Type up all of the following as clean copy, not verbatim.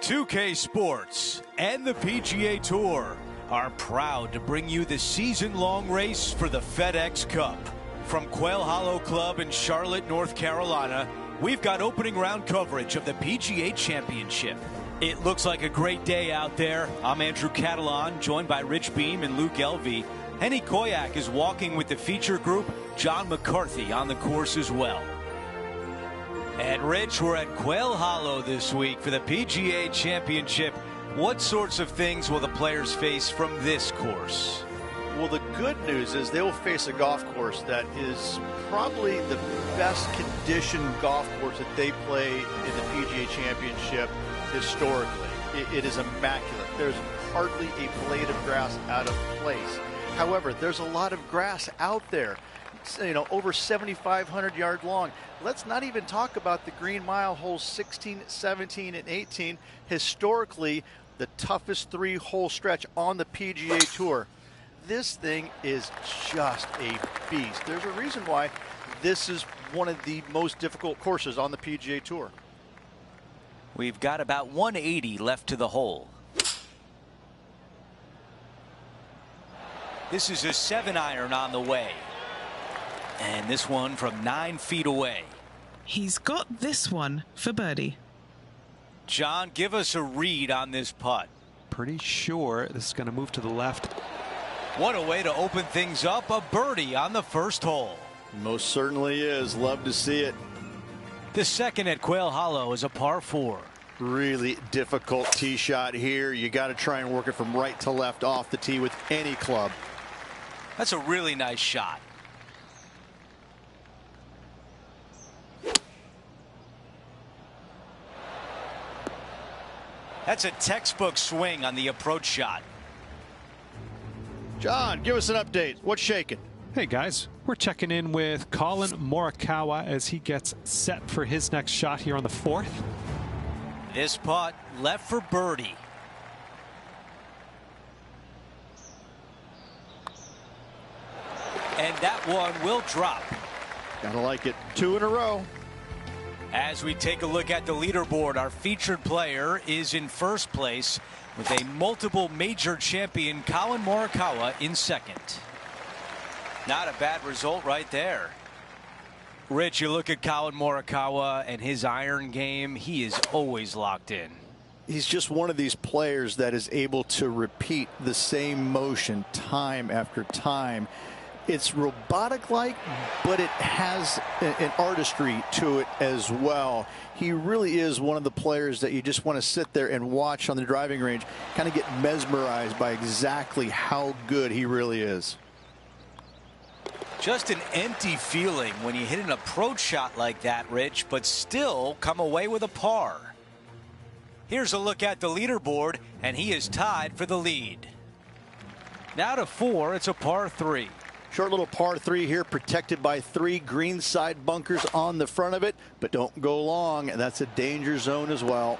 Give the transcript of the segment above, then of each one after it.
2K Sports and the PGA Tour are proud to bring you the season-long race for the FedEx Cup. From Quail Hollow Club in Charlotte, North Carolina, we've got opening round coverage of the PGA Championship. It looks like a great day out there. I'm Andrew Catalan, joined by Rich Beam and Luke Elvey. Henny Koyak is walking with the feature group. John McCarthy on the course as well. And Rich, we're at Quail Hollow this week for the PGA Championship. What sorts of things will the players face from this course? Well, the good news is they will face a golf course that is probably the best conditioned golf course that they play in the PGA Championship historically. It is immaculate. There's hardly a blade of grass out of place. However, there's a lot of grass out there. You know, over 7,500 yards long. Let's not even talk about the Green Mile holes 16, 17, and 18. Historically, the toughest three-hole stretch on the PGA Tour. This thing is just a beast. There's a reason why this is one of the most difficult courses on the PGA Tour. We've got about 180 left to the hole. This is a 7-iron on the way. And this one from 9 feet away. He's got this one for birdie. John, give us a read on this putt. Pretty sure this is going to move to the left. What a way to open things up. A birdie on the first hole. Most certainly is. Love to see it. The second at Quail Hollow is a par 4. Really difficult tee shot here. You got to try and work it from right to left off the tee with any club. That's a really nice shot. That's a textbook swing on the approach shot. John, give us an update. What's shaking? Hey guys, we're checking in with Colin Morikawa as he gets set for his next shot here on the 4th. This putt left for birdie. And that one will drop. Gotta like it. 2 in a row. As we take a look at the leaderboard, our featured player is in first place with a multiple major champion, Colin Morikawa, in second. Not a bad result right there. Rich, you look at Colin Morikawa and his iron game, he is always locked in. He's just one of these players that is able to repeat the same motion time after time. It's robotic-like, but it has an artistry to it as well. He really is one of the players that you just want to sit there and watch on the driving range, kind of get mesmerized by exactly how good he really is. Just an empty feeling when you hit an approach shot like that, Rich, but still come away with a par. Here's a look at the leaderboard, and he is tied for the lead. Now to 4, it's a par 3. Short little par 3 here, protected by 3 greenside bunkers on the front of it, but don't go long. That's a danger zone as well.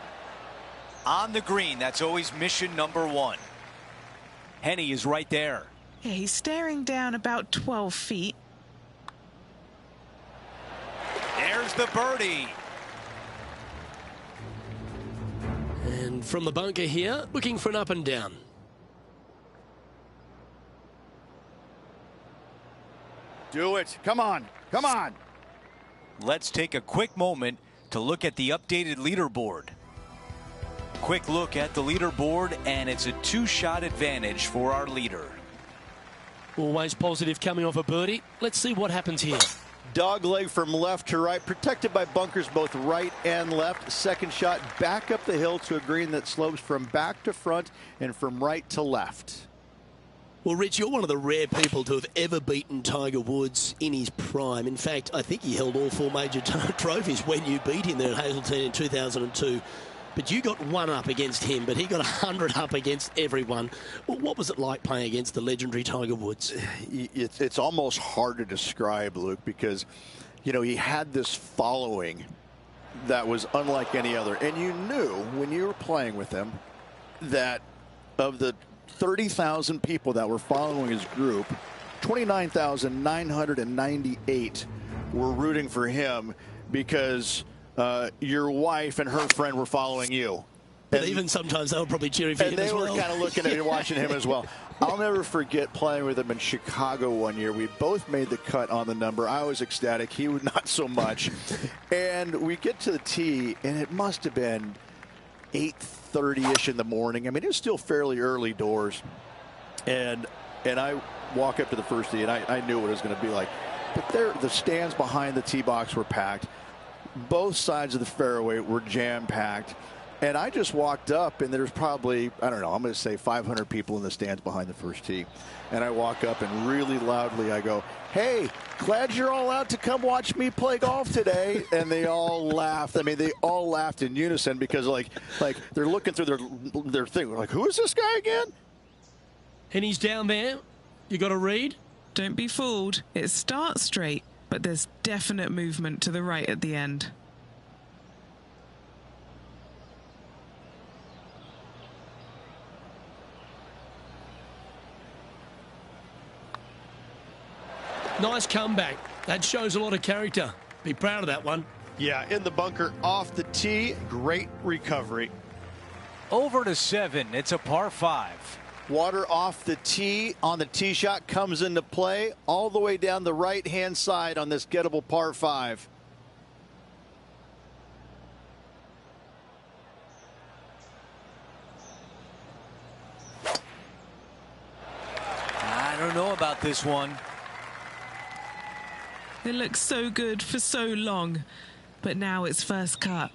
On the green, that's always mission number 1. Henny is right there. Yeah, he's staring down about 12 feet. There's the birdie. And from the bunker here, looking for an up and down. Do it. Come on. Come on. Let's take a quick moment to look at the updated leaderboard. Quick look at the leaderboard, and it's a 2-shot advantage for our leader. Always positive coming off a birdie. Let's see what happens here. Dog leg from left to right, protected by bunkers both right and left. Second shot back up the hill to a green that slopes from back to front and from right to left. Well, Rich, you're one of the rare people to have ever beaten Tiger Woods in his prime. In fact, I think he held all 4 major trophies when you beat him there at Hazleton in 2002. But you got 1 up against him, but he got 100 up against everyone. Well, what was it like playing against the legendary Tiger Woods? It's almost hard to describe, Luke, because, you know, he had this following that was unlike any other. And you knew when you were playing with him that of the 30,000 people that were following his group, 29,998 were rooting for him because your wife and her friend were following you. But even sometimes they were probably cheering for him as well. And they were kind of looking at him, watching him as well. I'll never forget playing with him in Chicago one year. We both made the cut on the number. I was ecstatic. He would not so much. And we get to the tee, and it must have been 8:30-ish in the morning. I mean, it was still fairly early doors. And I walk up to the first tee, and I knew what it was going to be like. But the stands behind the tee box were packed. Both sides of the fairway were jam-packed. And I just walked up, and there's probably, I don't know, I'm going to say 500 people in the stands behind the first tee. And I walk up, and really loudly I go, "Hey, glad you're all out to come watch me play golf today." And they all laughed. I mean, they all laughed in unison because, like they're looking through their thing. We're like, who is this guy again? And he's down there. You got to read. Don't be fooled. It starts straight, but there's definite movement to the right at the end. Nice comeback. That shows a lot of character. Be proud of that one. Yeah, in the bunker off the tee. Great recovery. Over to 7. It's a par 5. Water off the tee on the tee shot comes into play all the way down the right-hand side on this gettable par 5. I don't know about this one. It looks so good for so long, but now it's first cut.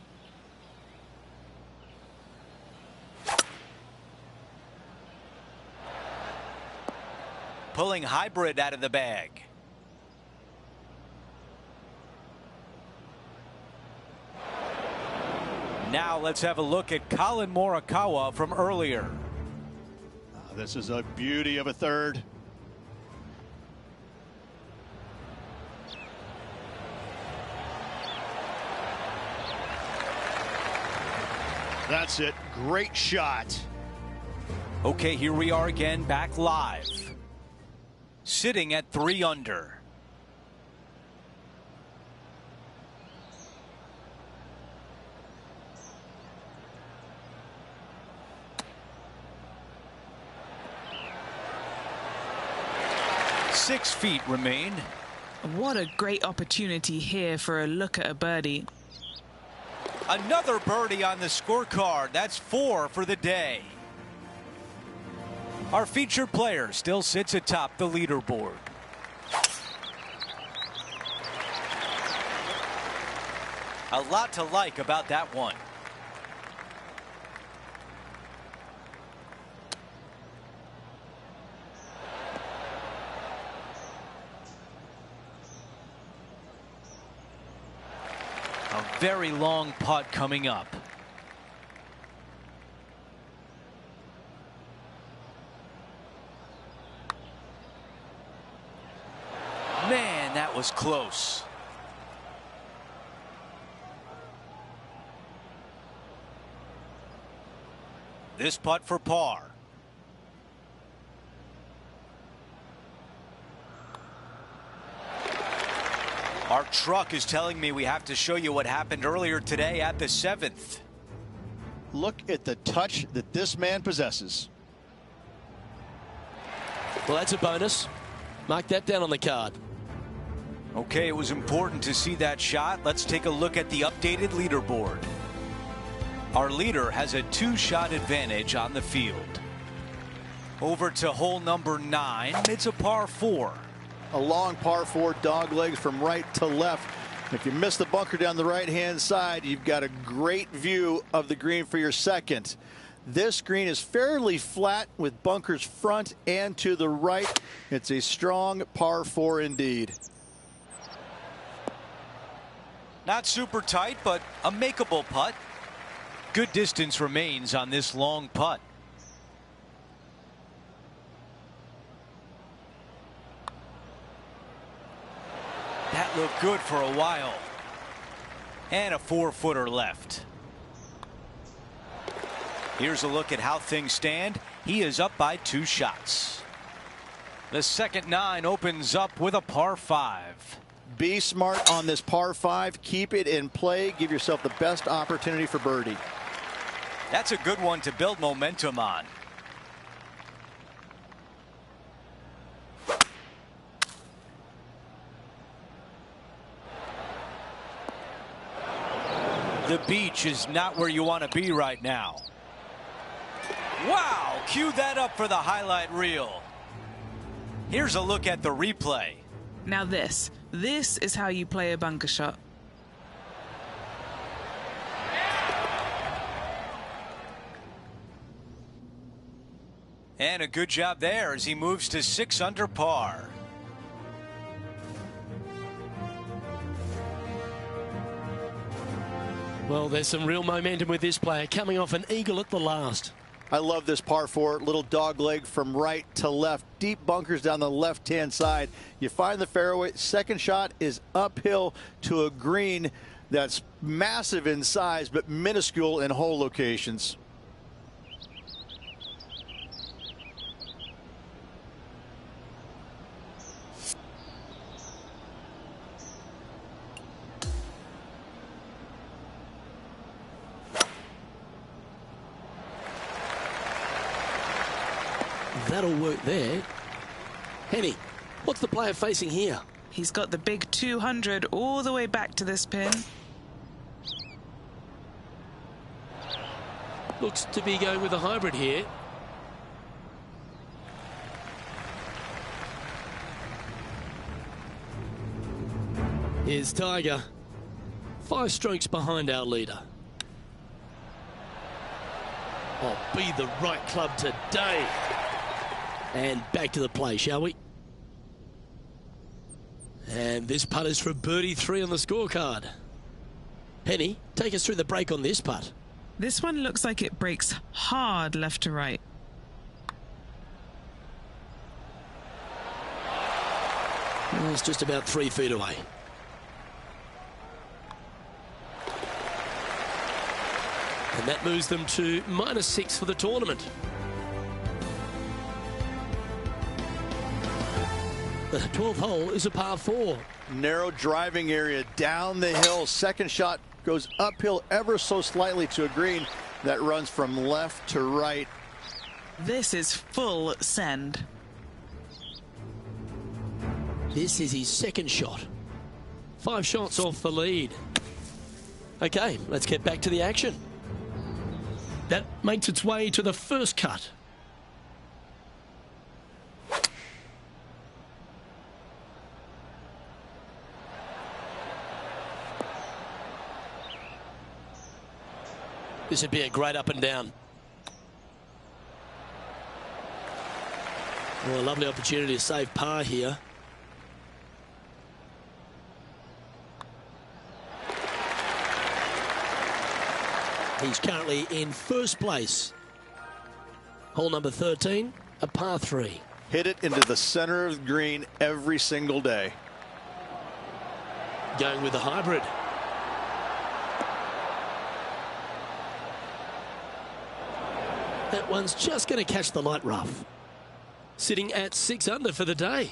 Pulling hybrid out of the bag. Now let's have a look at Colin Morikawa from earlier. This is a beauty of a third. That's it. Great shot. Okay, here we are again, back live. Sitting at 3 under. Six feet remain. What a great opportunity here for a look at a birdie. Another birdie on the scorecard. That's 4 for the day. Our featured player still sits atop the leaderboard. A lot to like about that one. A very long putt coming up. Man, that was close. This putt for par. Our truck is telling me we have to show you what happened earlier today at the 7th. Look at the touch that this man possesses. Well, that's a bonus. Mark that down on the card. Okay, it was important to see that shot. Let's take a look at the updated leaderboard. Our leader has a 2-shot advantage on the field. Over to hole number 9. It's a par 4. A long par 4, dog legs from right to left. If you miss the bunker down the right-hand side, you've got a great view of the green for your second. This green is fairly flat with bunkers front and to the right. It's a strong par 4 indeed. Not super tight, but a makeable putt. Good distance remains on this long putt. That looked good for a while. And a 4-footer left. Here's a look at how things stand. He is up by 2 shots. The second 9 opens up with a par 5. Be smart on this par 5. Keep it in play. Give yourself the best opportunity for birdie. That's a good one to build momentum on. The beach is not where you want to be right now. Wow, cue that up for the highlight reel. Here's a look at the replay. Now this is how you play a bunker shot. And a good job there as he moves to 6 under par. Well, there's some real momentum with this player coming off an eagle at the last. I love this par 4, little dog leg from right to left, deep bunkers down the left-hand side. You find the fairway. Second shot is uphill to a green that's massive in size but minuscule in hole locations. That'll work there. Henny, what's the player facing here? He's got the big 200 all the way back to this pin. Looks to be going with a hybrid here. Here's Tiger. 5 strokes behind our leader. Oh, be the right club today. And back to the play, shall we? And this putt is for birdie 3 on the scorecard. Penny, take us through the break on this putt. This one looks like it breaks hard left to right. Well, it's just about 3 feet away. And that moves them to -6 for the tournament. The 12th hole is a par 4. Narrow driving area down the hill. Second shot goes uphill ever so slightly to a green that runs from left to right. This is full send. This is his second shot. 5 shots off the lead. Okay, let's get back to the action. That makes its way to the first cut. This would be a great up and down. Well, a lovely opportunity to save par here. He's currently in first place. Hole number 13, a par 3. Hit it into the center of the green every single day. Going with the hybrid. That one's just going to catch the light rough. Sitting at 6 under for the day.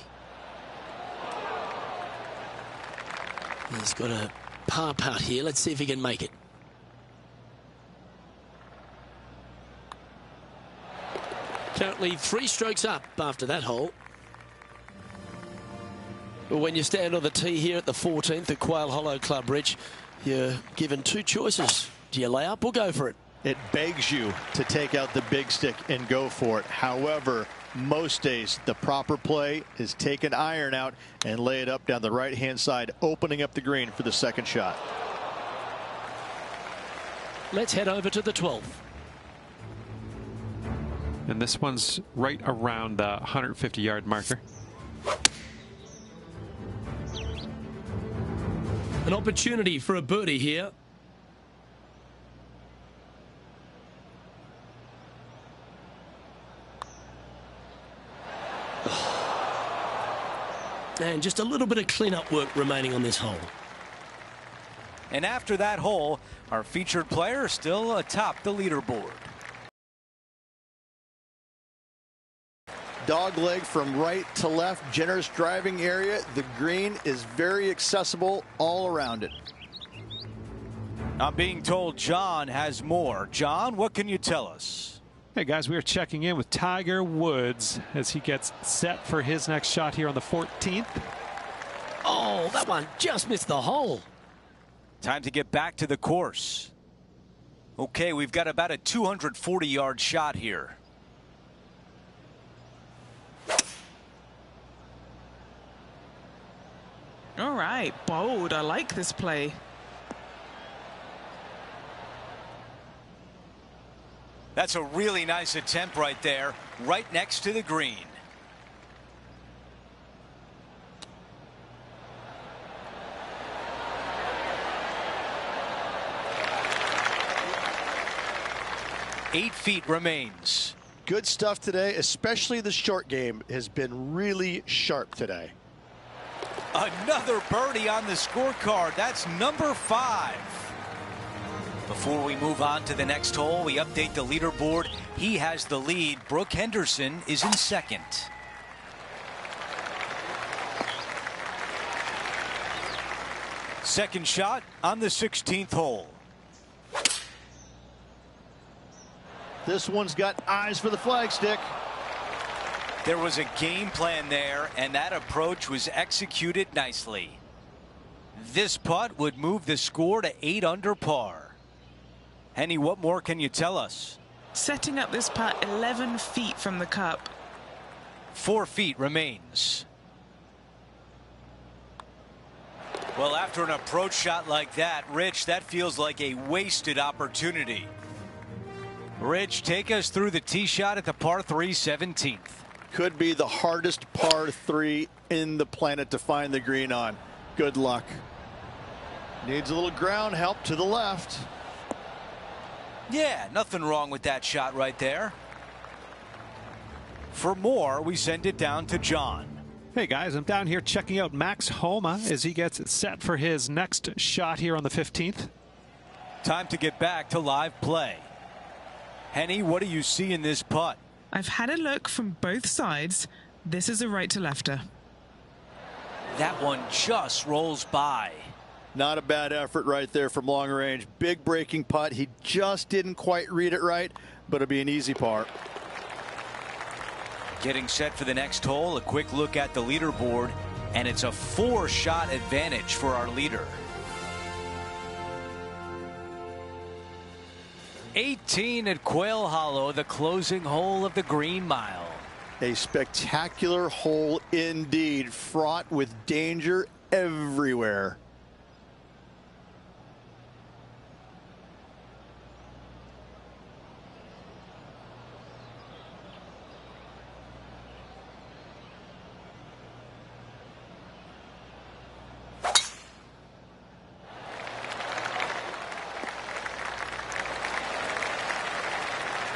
He's got a par putt here. Let's see if he can make it. Currently 3 strokes up after that hole. Well, when you stand on the tee here at the 14th at Quail Hollow Club, Rich, you're given 2 choices. Do you lay up or go for it? It begs you to take out the big stick and go for it. However, most days the proper play is take an iron out and lay it up down the right-hand side, opening up the green for the second shot. Let's head over to the 12th. And this one's right around the 150-yard marker. An opportunity for a birdie here. And just a little bit of clean-up work remaining on this hole. And after that hole, our featured player is still atop the leaderboard. Dog leg from right to left, generous driving area. The green is very accessible all around it. I'm being told John has more. John, what can you tell us? Hey guys, we are checking in with Tiger Woods as he gets set for his next shot here on the 14th. Oh, that one just missed the hole. Time to get back to the course. Okay, we've got about a 240-yard shot here. All right, bold. I like this play. That's a really nice attempt right there, right next to the green. Eight feet remains. Good stuff today, especially the short game has been really sharp today. Another birdie on the scorecard. That's number 5. Before we move on to the next hole, we update the leaderboard. He has the lead. Brooke Henderson is in second. Second shot on the 16th hole. This one's got eyes for the flagstick. There was a game plan there, and that approach was executed nicely. This putt would move the score to 8 under par. Henny, what more can you tell us? Setting up this putt 11 feet from the cup. 4 feet remains. Well, after an approach shot like that, Rich, that feels like a wasted opportunity. Rich, take us through the tee shot at the par 3 17th. Could be the hardest par 3 in the planet to find the green on. Good luck. Needs a little ground help to the left. Yeah, nothing wrong with that shot right there. For more, we send it down to John. Hey guys, I'm down here checking out Max Homa as he gets set for his next shot here on the 15th. Time to get back to live play. Henny, what do you see in this putt? I've had a look from both sides. This is a right to lefter. That one just rolls by. Not a bad effort right there from long range. Big breaking putt. He just didn't quite read it right, but it'll be an easy par. Getting set for the next hole, a quick look at the leaderboard, and it's a 4-shot advantage for our leader. 18 at Quail Hollow, the closing hole of the Green Mile. A spectacular hole indeed, fraught with danger everywhere.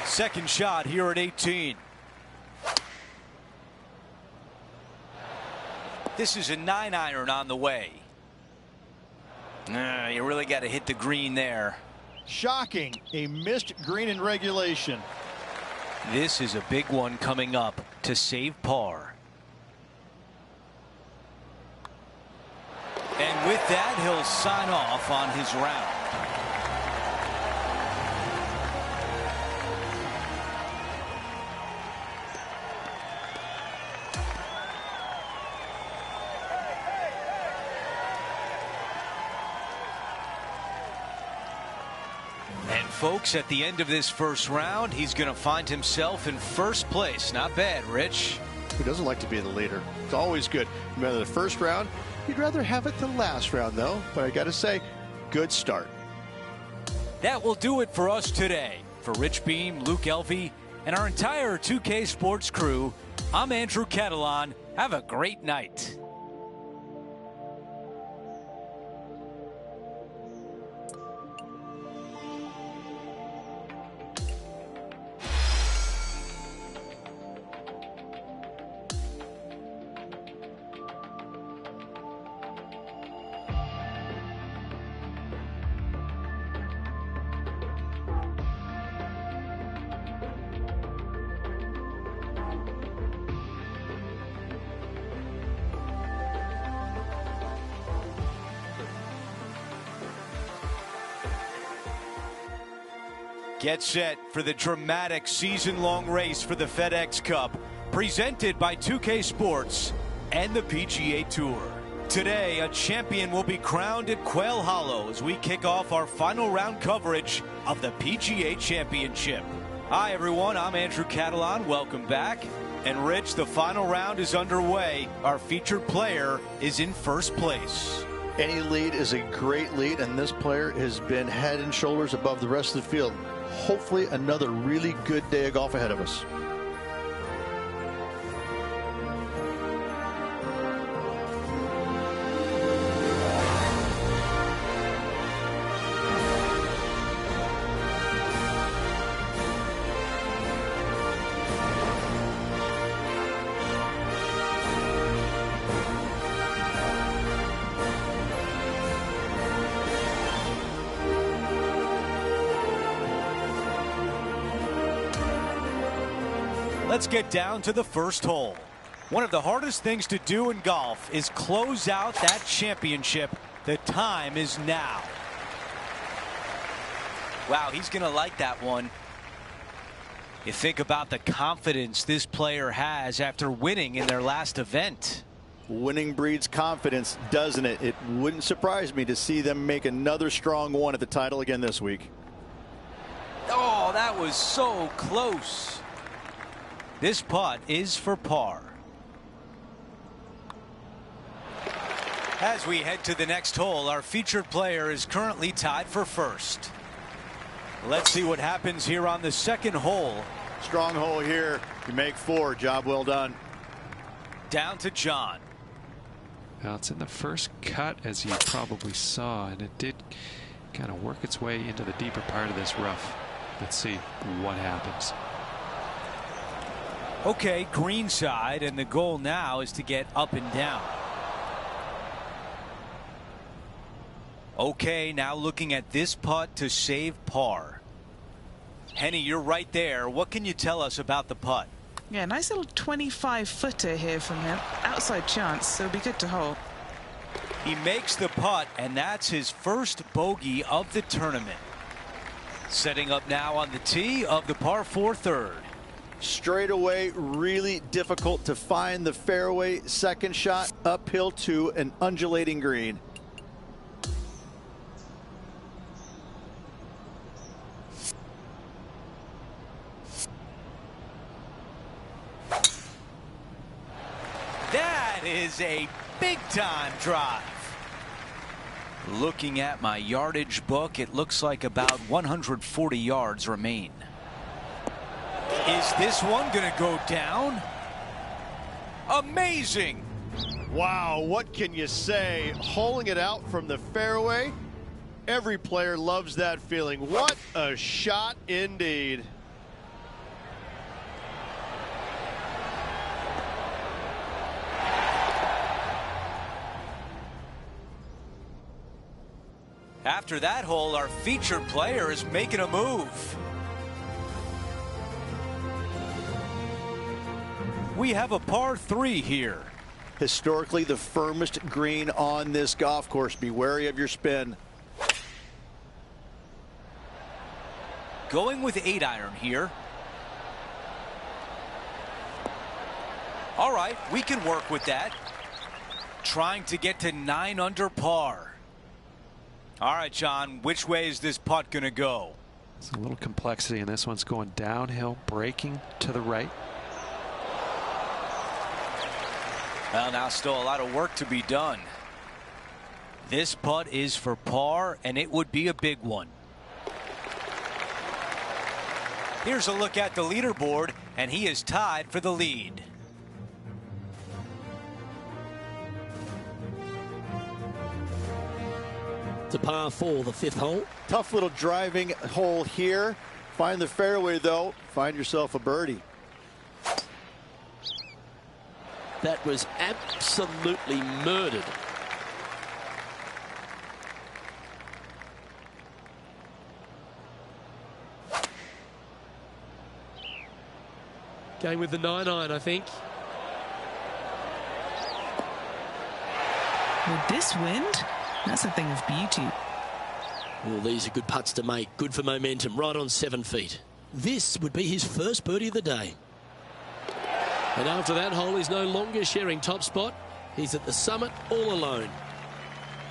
Second shot here at 18. This is a 9-iron on the way. You really got to hit the green there. Shocking, a missed green in regulation. This is a big one coming up to save par. And with that, he'll sign off on his round. And folks, at the end of this first round, he's going to find himself in first place. Not bad, Rich. Who doesn't like to be the leader? It's always good. No matter the first round, you'd rather have it the last round, though. But I got to say, good start. That will do it for us today. For Rich Beam, Luke Elvey, and our entire 2K Sports crew, I'm Andrew Catalan. Have a great night. Get set for the dramatic season-long race for the FedEx Cup, presented by 2K Sports and the PGA Tour. Today, a champion will be crowned at Quail Hollow as we kick off our final round coverage of the PGA Championship. Hi, everyone. I'm Andrew Catalan. Welcome back. And Rich, the final round is underway. Our featured player is in first place. Any lead is a great lead, and this player has been head and shoulders above the rest of the field. Hopefully another really good day of golf ahead of us. Let's get down to the first hole. One of the hardest things to do in golf is close out that championship. The time is now. Wow, he's going to like that one. You think about the confidence this player has after winning in their last event. Winning breeds confidence, doesn't it? It wouldn't surprise me to see them make another strong one at the title again this week. Oh, that was so close. This putt is for par. As we head to the next hole, our featured player is currently tied for first. Let's see what happens here on the second hole. Strong hole here. You make four. Job well done. Down to John. Well, it's in the first cut, as you probably saw, and it did kind of work its way into the deeper part of this rough. Let's see what happens. Okay, green side, and the goal now is to get up and down. Okay, now looking at this putt to save par. Henny, you're right there. What can you tell us about the putt? Yeah, nice little 25-footer here from him. Outside chance, so it'll be good to hold. He makes the putt, and that's his first bogey of the tournament. Setting up now on the tee of the par 4 third. Straight away, really difficult to find the fairway. Second shot uphill to an undulating green. That is a big time drive. Looking at my yardage book, it looks like about 140 yards remain. Is this one going to go down? Amazing. Wow, what can you say? Holing it out from the fairway. Every player loves that feeling. What a shot indeed. After that hole, our featured player is making a move. We have a par 3 here. Historically the firmest green on this golf course. Be wary of your spin. Going with 8-iron here. All right, we can work with that. Trying to get to 9 under par. All right, John, which way is this putt going to go? There's a little complexity, and this one's going downhill, breaking to the right. Well, now still a lot of work to be done. This putt is for par, and it would be a big one. Here's a look at the leaderboard, and he is tied for the lead. It's a par 4, the 5th hole. Tough little driving hole here. Find the fairway, though. Find yourself a birdie. That was absolutely murdered. Going with the 9-iron, I think. With this wind, that's a thing of beauty. Well, these are good putts to make. Good for momentum. Right on 7 feet. This would be his first birdie of the day. And after that hole, he's no longer sharing top spot. He's at the summit all alone.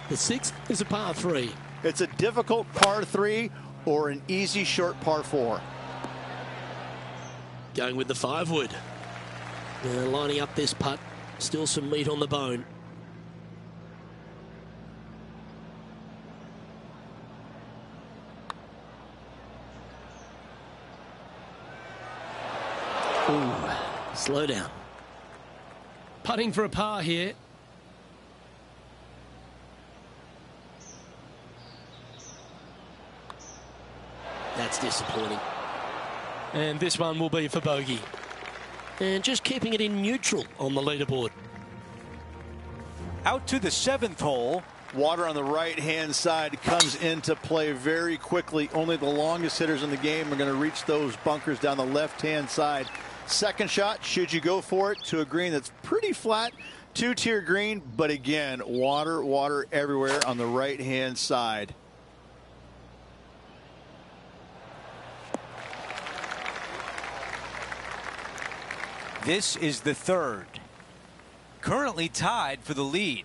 The 6th is a par 3. It's a difficult par 3 or an easy short par 4. Going with the 5-wood. Lining up this putt. Still some meat on the bone. Ooh, slow down. Putting for a par here. That's disappointing. And this one will be for bogey. And just keeping it in neutral on the leaderboard. Out to the 7th hole. Water on the right-hand side comes into play very quickly. Only the longest hitters in the game are going to reach those bunkers down the left-hand side. Second shot, should you go for it, to a green that's pretty flat, 2-tier green, but again, water everywhere on the right-hand side. This is the 3rd. Currently tied for the lead.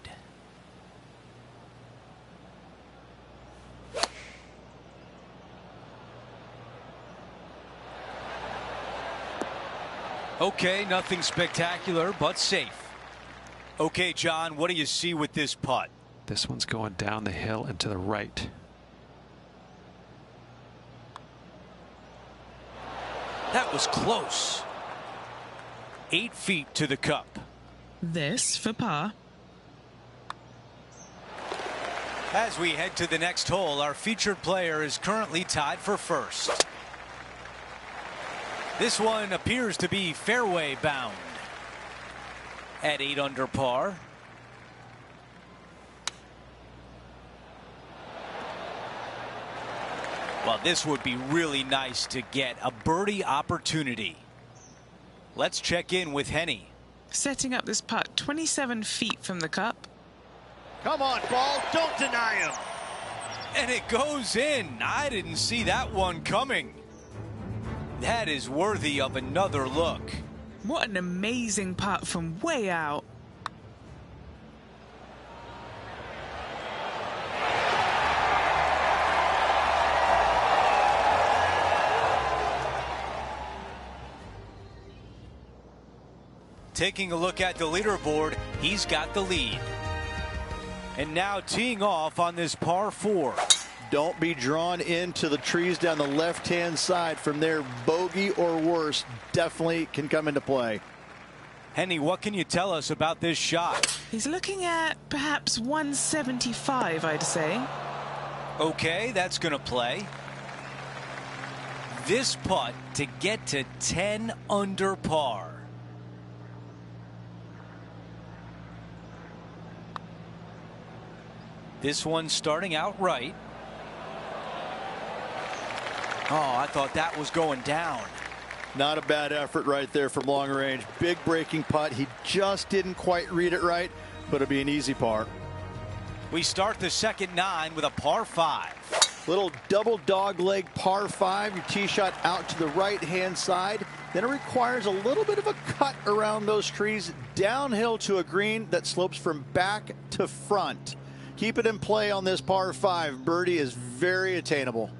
Okay, nothing spectacular, but safe. Okay, John, what do you see with this putt? This one's going down the hill and to the right. That was close. 8 feet to the cup. This for par. As we head to the next hole, our featured player is currently tied for 1st. This one appears to be fairway bound at 8 under par. Well, this would be really nice to get a birdie opportunity. Let's check in with Henny. Setting up this putt 27 feet from the cup. Come on, ball, don't deny him. And it goes in. I didn't see that one coming. That is worthy of another look. What an amazing putt from way out. Taking a look at the leaderboard, he's got the lead. And now teeing off on this par 4. Don't be drawn into the trees down the left-hand side. From there, bogey or worse definitely can come into play. Henny, what can you tell us about this shot? He's looking at perhaps 175, I'd say. Okay, that's going to play. This putt to get to 10 under par. This one starting out right. Oh, I thought that was going down. Not a bad effort right there from long range. Big breaking putt. He just didn't quite read it right, but it'll be an easy par. We start the second 9 with a par 5. Little double dog leg par 5. Your tee shot out to the right-hand side. Then it requires a little bit of a cut around those trees, downhill to a green that slopes from back to front. Keep it in play on this par 5. Birdie is very attainable.